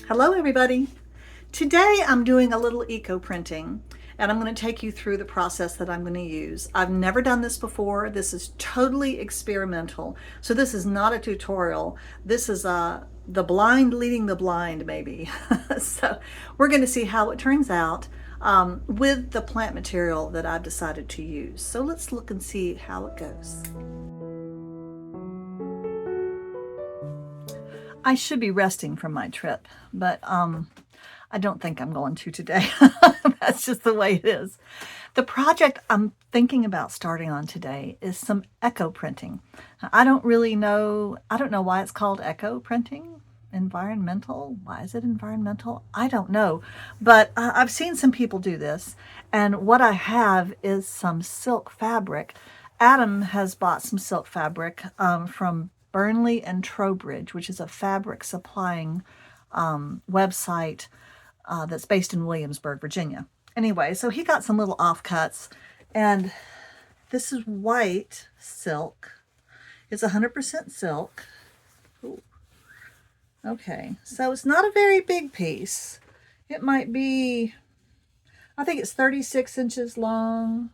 Hello everybody. Today I'm doing a little eco printing and I'm going to take you through the process that I'm going to use. I've never done this before. This is totally experimental. So this is not a tutorial. This is the blind leading the blind maybe. So we're going to see how it turns out with the plant material that I've decided to use. So let's look and see how it goes. I should be resting from my trip, but I don't think I'm going to today. That's just the way it is. The project I'm thinking about starting on today is some eco printing. I don't know why it's called eco printing. Environmental? Why is it environmental? I don't know. But I've seen some people do this, and what I have is some silk fabric. Adam has bought some silk fabric from Burnley and Trowbridge, which is a fabric supplying website that's based in Williamsburg, Virginia. Anyway, so he got some little offcuts, and this is white silk. It's 100% silk. Ooh. Okay, so it's not a very big piece. It might be, I think it's 36 inches long,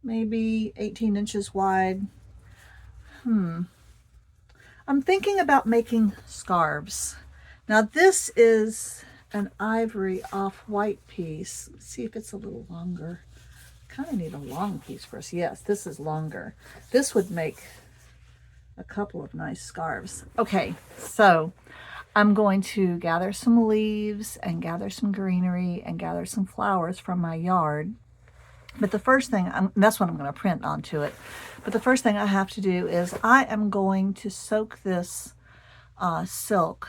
maybe 18 inches wide. I'm thinking about making scarves. Now this is an ivory off-white piece. Let's see if it's a little longer. Kind of need a long piece for us. Yes, this is longer. This would make a couple of nice scarves. Okay, so I'm going to gather some leaves and gather some greenery and gather some flowers from my yard. But the first thing, that's what I'm going to print onto it. But the first thing I have to do is I am going to soak this silk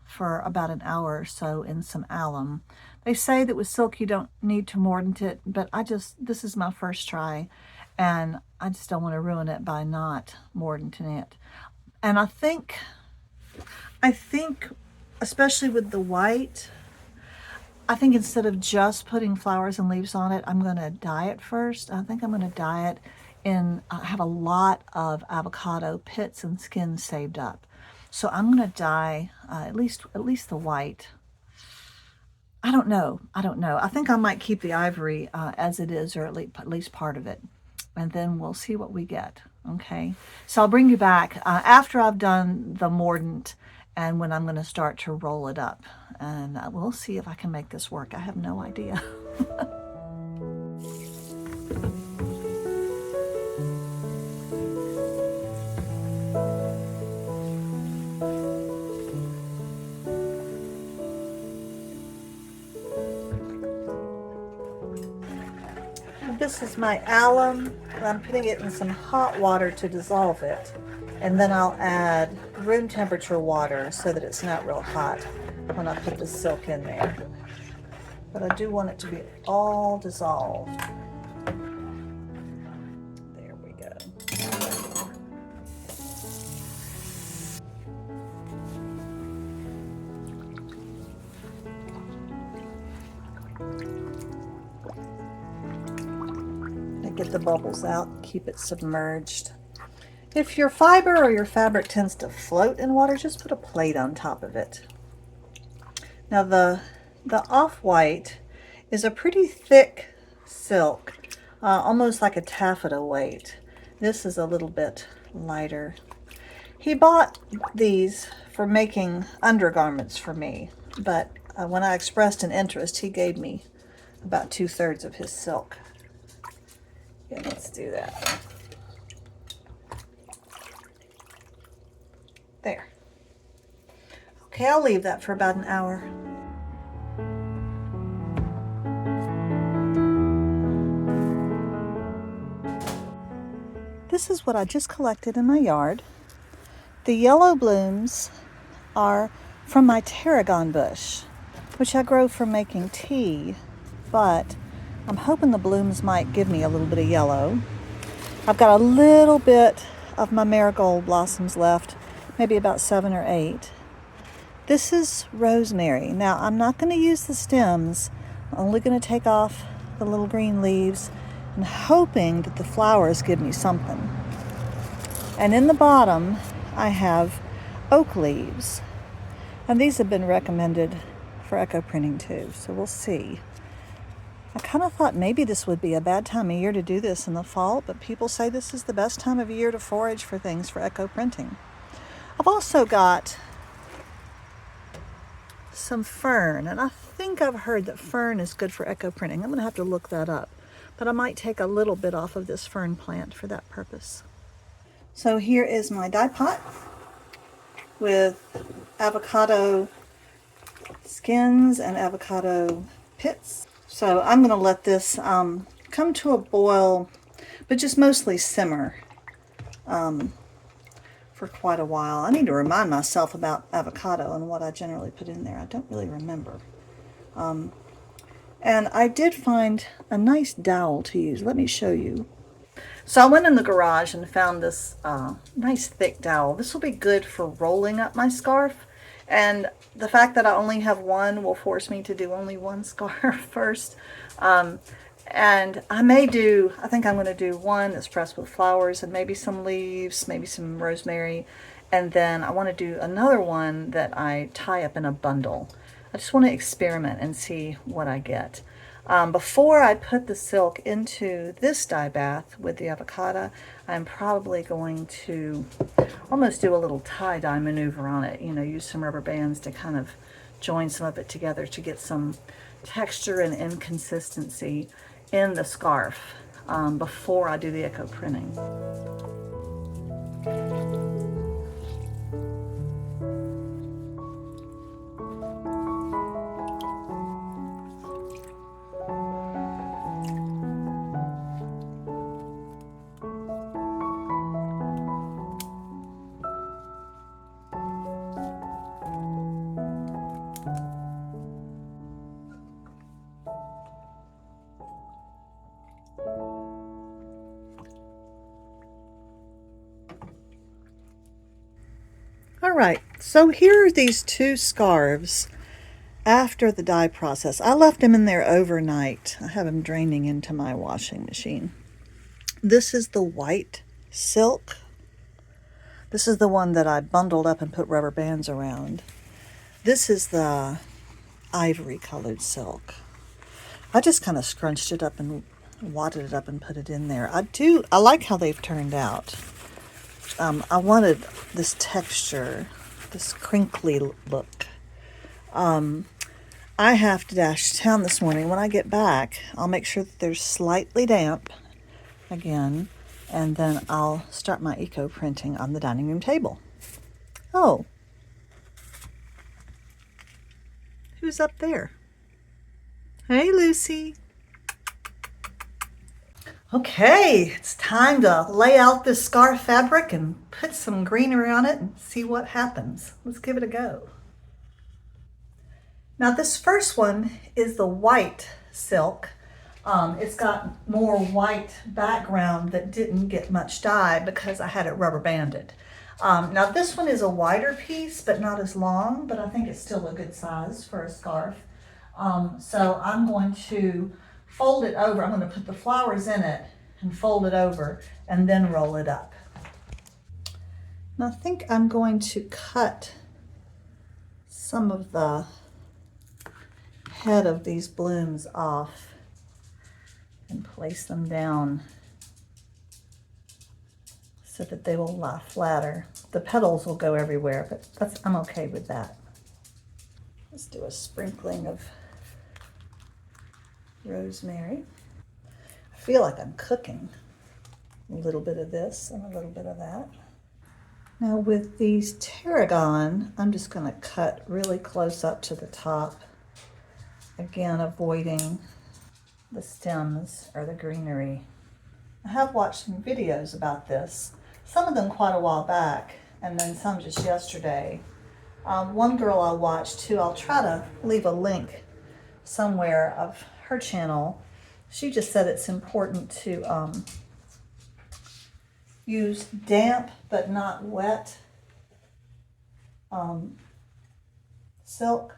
for about an hour or so in some alum. They say that with silk you don't need to mordant it, but this is my first try, and I just don't want to ruin it by not mordanting it. And I think, especially with the white, I think instead of just putting flowers and leaves on it, I'm going to dye it first. I think I'm going to dye it in, I have a lot of avocado pits and skins saved up. So I'm going to dye at least the white. I don't know. I think I might keep the ivory as it is, or at least part of it. And then we'll see what we get. Okay. So I'll bring you back after I've done the mordant and when I'm going to start to roll it up. And we'll see if I can make this work. I have no idea. This is my alum. I'm putting it in some hot water to dissolve it. And then I'll add room temperature water so that it's not real hot when I put the silk in there. But I do want it to be all dissolved. There we go. Get the bubbles out, keep it submerged. If your fiber or your fabric tends to float in water, just put a plate on top of it. Now the off-white is a pretty thick silk, almost like a taffeta weight. This is a little bit lighter. He bought these for making undergarments for me, but when I expressed an interest, he gave me about 2/3 of his silk. Yeah, let's do that. There. Okay, I'll leave that for about an hour. This is what I just collected in my yard. The yellow blooms are from my tarragon bush, which I grow for making tea, but I'm hoping the blooms might give me a little bit of yellow. I've got a little bit of my marigold blossoms left, maybe about 7 or 8. This is rosemary. Now, I'm not going to use the stems. I'm only going to take off the little green leaves and hoping that the flowers give me something. And in the bottom, I have oak leaves. And these have been recommended for echo printing too, so we'll see. I kind of thought maybe this would be a bad time of year to do this in the fall, but people say this is the best time of year to forage for things for echo printing. I've also got some fern, and I think I've heard that fern is good for echo printing. I'm going to have to look that up, but I might take a little bit off of this fern plant for that purpose. So here is my dye pot with avocado skins and avocado pits. So I'm going to let this come to a boil, but just mostly simmer for quite a while. I need to remind myself about avocado and what I generally put in there. I don't really remember. And I did find a nice dowel to use. Let me show you. So I went in the garage and found this nice thick dowel. This will be good for rolling up my scarf. And the fact that I only have one will force me to do only one scarf first. And I think I'm going to do one that's pressed with flowers and maybe some leaves, maybe some rosemary. And then I want to do another one that I tie up in a bundle. I just want to experiment and see what I get. Before I put the silk into this dye bath with the avocado, I'm probably going to almost do a little tie-dye maneuver on it. You know, use some rubber bands to kind of join some of it together to get some texture and inconsistency in the scarf before I do the echo printing. All right, so here are these two scarves after the dye process. I left them in there overnight. I have them draining into my washing machine. This is the white silk. This is the one that I bundled up and put rubber bands around. This is the ivory colored silk. I just kind of scrunched it up and wadded it up and put it in there. I like how they've turned out. I wanted this texture, this crinkly look. I have to dash to town this morning. When I get back, I'll make sure that they're slightly damp again, and then I'll start my eco printing on the dining room table. Oh, who's up there? Hey, Lucy. Okay, it's time to lay out this scarf fabric and put some greenery on it and see what happens. Let's give it a go. Now this first one is the white silk. It's got more white background that didn't get much dye because I had it rubber banded. Now this one is a wider piece, but not as long, but I think it's still a good size for a scarf. So I'm going to fold it over. I'm going to put the flowers in it and fold it over and then roll it up. And I think I'm going to cut some of the head of these blooms off and place them down so that they will lie flatter. The petals will go everywhere, but I'm okay with that. Let's do a sprinkling of rosemary. I feel like I'm cooking. A little bit of this and a little bit of that. Now with these tarragon, I'm just going to cut really close up to the top. Again, avoiding the stems or the greenery. I have watched some videos about this, some of them quite a while back, and then some just yesterday. One girl I watched too, I'll try to leave a link somewhere of her channel. She just said it's important to use damp but not wet silk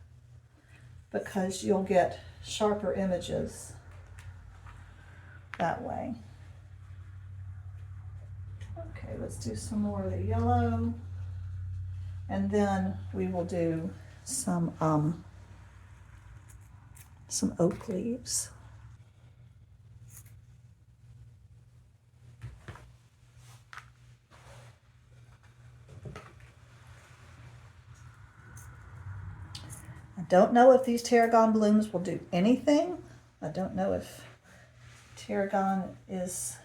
because you'll get sharper images that way. Okay, let's do some more of the yellow, and then we will do some oak leaves. I don't know if these tarragon blooms will do anything. I don't know if tarragon is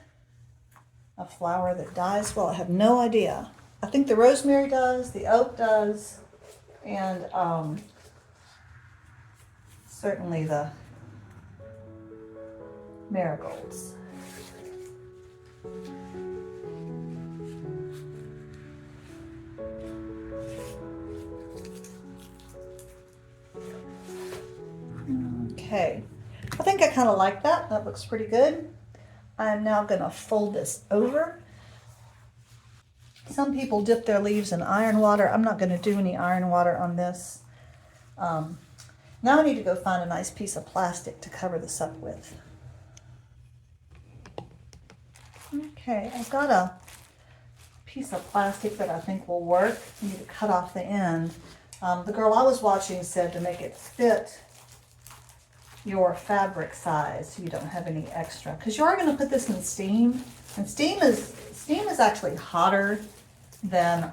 a flower that dies well. I have no idea. I think the rosemary does, the oak does, and certainly the marigolds. Okay, I think I kind of like that. That looks pretty good. I'm now going to fold this over. Some people dip their leaves in iron water. I'm not going to do any iron water on this. Now I need to go find a nice piece of plastic to cover this up with. Okay, I've got a piece of plastic that I think will work. I need to cut off the end. The girl I was watching said to make it fit your fabric size so you don't have any extra. Because you are going to put this in steam, and steam is actually hotter than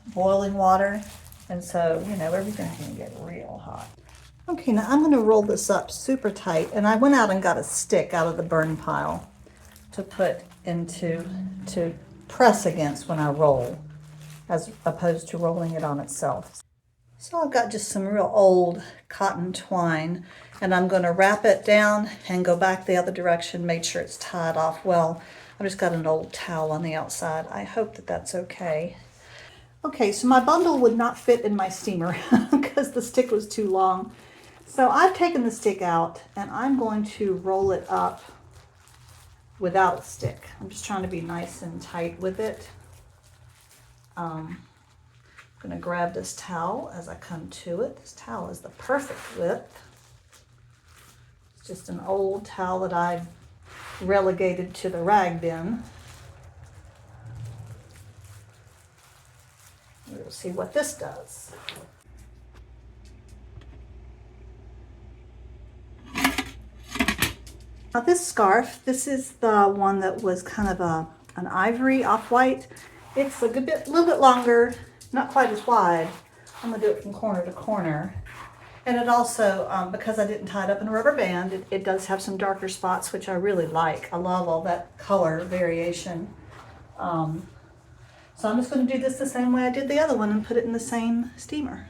boiling water, and so you know everything's going to get real hot. Okay, now I'm going to roll this up super tight, and I went out and got a stick out of the burn pile to put into to press against when I roll, as opposed to rolling it on itself. So I've got just some real old cotton twine, and I'm going to wrap it down and go back the other direction, make sure it's tied off well. I've just got an old towel on the outside. I hope that that's okay. Okay, so my bundle would not fit in my steamer because the stick was too long. So I've taken the stick out and I'm going to roll it up without a stick. I'm just trying to be nice and tight with it. I'm going to grab this towel as I come to it. This towel is the perfect width. It's just an old towel that I relegated to the rag bin. We'll see what this does. Now this scarf, this is the one that was kind of an ivory off-white. It's a little bit longer, not quite as wide. I'm going to do it from corner to corner. And it also, because I didn't tie it up in a rubber band, it does have some darker spots, which I really like. I love all that color variation. So I'm just going to do this the same way I did the other one and put it in the same steamer.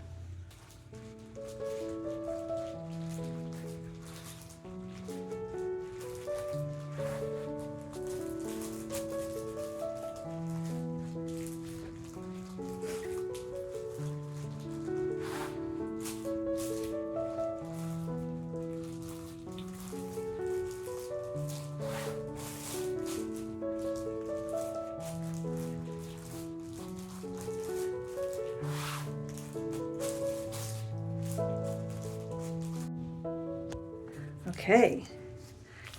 Okay,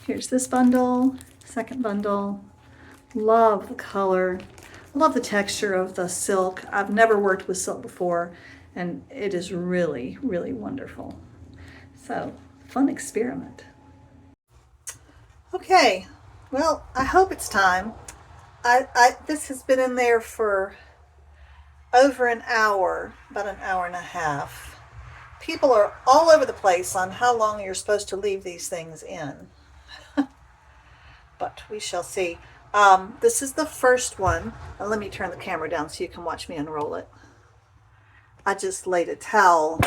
here's this bundle, second bundle. Love the color. Love the texture of the silk. I've never worked with silk before, and it is really, really wonderful. So, fun experiment. Okay, well, I hope it's time. This has been in there for over an hour, about an hour and a half. People are all over the place on how long you're supposed to leave these things in. But we shall see. This is the first one. Now, let me turn the camera down so you can watch me unroll it. I just laid a towel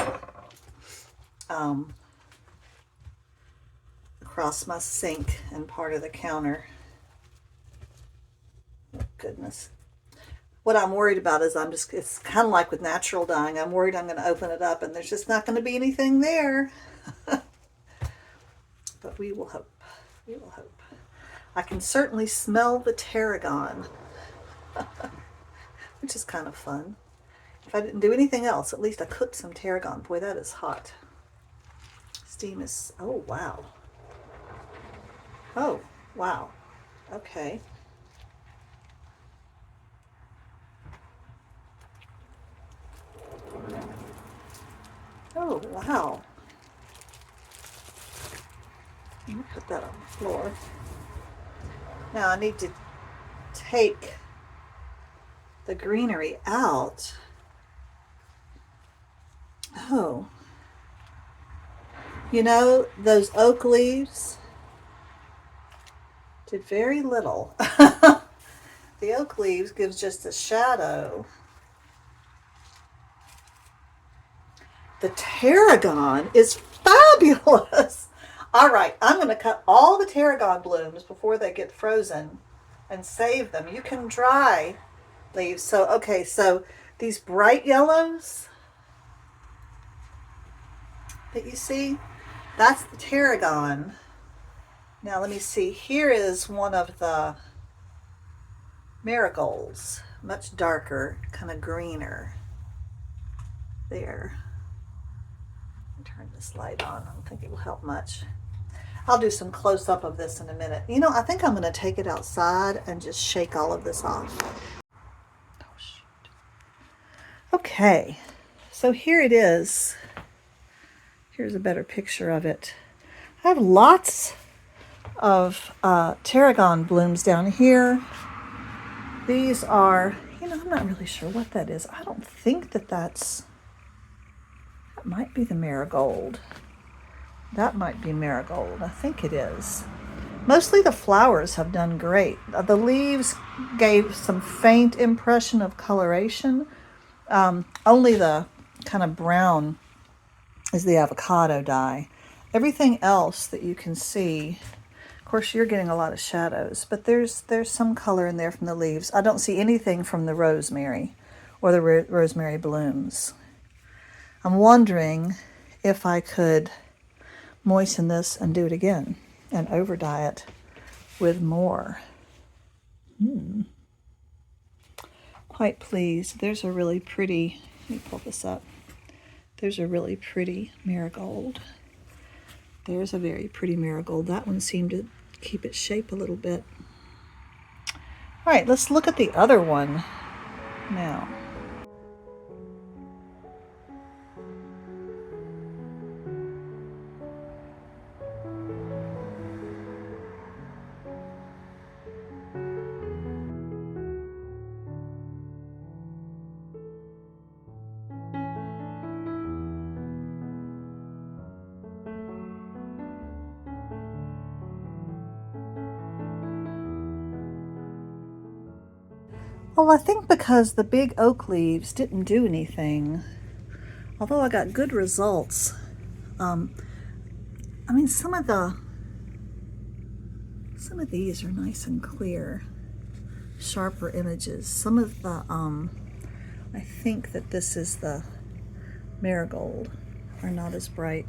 across my sink and part of the counter. Oh, goodness. What I'm worried about is it's kind of like with natural dyeing. I'm worried I'm going to open it up and there's just not going to be anything there. But we will hope. We will hope. I can certainly smell the tarragon, which is kind of fun. If I didn't do anything else, at least I cooked some tarragon. Boy, that is hot. Steam is, oh, wow. Oh, wow. Okay. Oh, wow. Let me put that on the floor. Now I need to take the greenery out. Oh, you know, those oak leaves did very little. The oak leaves gives just a shadow. The tarragon is fabulous. All right, I'm going to cut all the tarragon blooms before they get frozen and save them. You can dry leaves. So, okay, so these bright yellows that you see, that's the tarragon. Now, let me see. Here is one of the marigolds, much darker, kind of greener. There. Turn this light on. I don't think it will help much. I'll do some close up of this in a minute. You know, I think I'm going to take it outside and just shake all of this off. Oh, shoot. Okay, so here it is. Here's a better picture of it. I have lots of tarragon blooms down here. These are, you know, I'm not really sure what that is. I don't think that that might be the marigold. That might be marigold. I think it is. Mostly the flowers have done great. The leaves gave some faint impression of coloration. Only the kind of brown is the avocado dye. Everything else that you can see, of course you're getting a lot of shadows, but there's some color in there from the leaves. I don't see anything from the rosemary or the rosemary blooms. I'm wondering if I could moisten this and do it again and over dye it with more. Quite pleased. There's a really pretty, let me pull this up. There's a really pretty marigold. There's a very pretty marigold. That one seemed to keep its shape a little bit. All right, let's look at the other one now. Well, I think because the big oak leaves didn't do anything, although I got good results. I mean, some of these are nice and clear, sharper images. Some of the, I think that this is the marigold, are not as bright.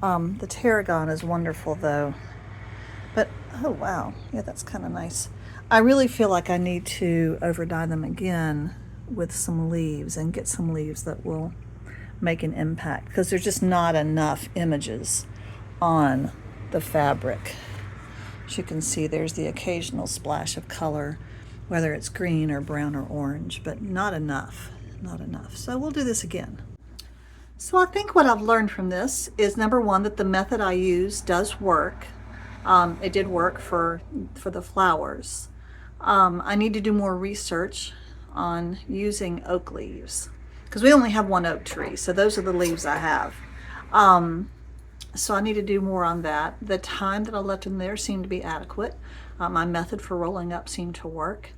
The tarragon is wonderful though. But, oh wow, yeah, that's kind of nice. I really feel like I need to over dye them again with some leaves and get some leaves that will make an impact, because there's just not enough images on the fabric. As you can see, there's the occasional splash of color, whether it's green or brown or orange, but not enough, not enough. So we'll do this again. So I think what I've learned from this is, number one, that the method I use does work. It did work for the flowers. I need to do more research on using oak leaves, because we only have one oak tree, so those are the leaves I have. So I need to do more on that. The time that I left them there seemed to be adequate. My method for rolling up seemed to work.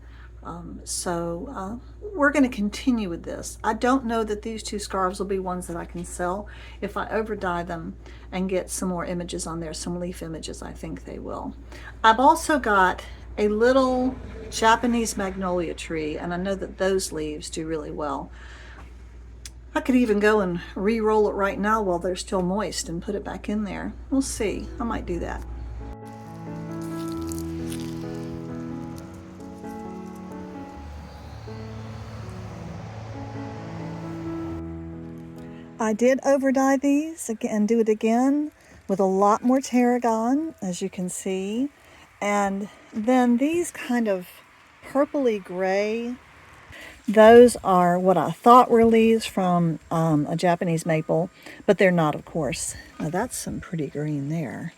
So we're going to continue with this. I don't know that these two scarves will be ones that I can sell. If I over dye them and get some more images on there, some leaf images, I think they will. I've also got a little Japanese magnolia tree, and I know that those leaves do really well. I could even go and re-roll it right now while they're still moist and put it back in there. We'll see. I might do that. I did over dye these again, do it again with a lot more tarragon, as you can see. And then these kind of purpley gray, Those are what I thought were leaves from a Japanese maple, but they're not, of course. Now that's some pretty green there.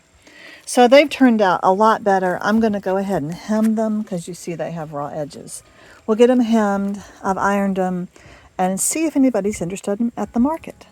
So they've turned out a lot better. I'm going to go ahead and hem them because you see they have raw edges. We'll get them hemmed. I've ironed them and see if anybody's interested at the market.